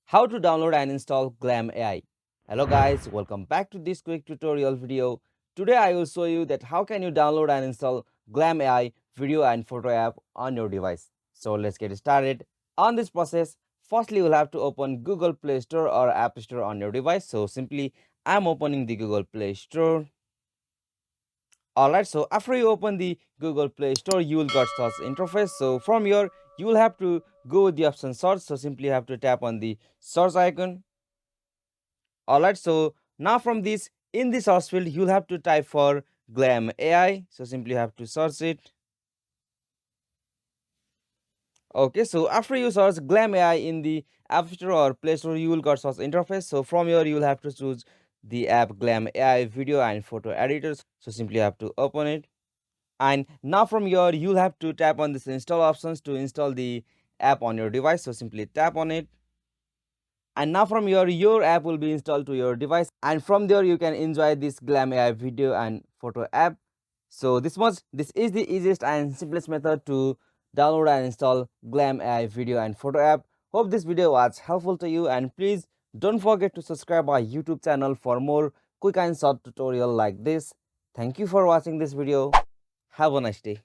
How to download and install Glam AI. Hello guys, welcome back to this quick tutorial video. Today I will show you that how can you download and install Glam AI video and photo app on your device. So let's get started. On this process, firstly you will have to open Google Play Store or App Store on your device. So simply I'm opening the Google Play Store. Alright, so after you open the Google Play Store, you will got search interface. So from here, you will have to go with the option search. So simply have to tap on the search icon. Alright, so now from this, in the search field, you'll have to type for Glam AI. So simply have to search it. Okay, so after you search Glam AI in the App Store or Play Store, you will got search interface. So from here, you will have to choose the app Glam AI video and photo editors. So simply have to open it. And now from here, you'll have to tap on this install options to install the app on your device. So simply tap on it. And now from here, your app will be installed to your device, and from there you can enjoy this Glam AI video and photo app. So this is the easiest and simplest method to download and install Glam AI video and photo app. Hope this video was helpful to you, and please don't forget to subscribe our YouTube channel for more quick and short tutorial like this. Thank you for watching this video. Have a nice day.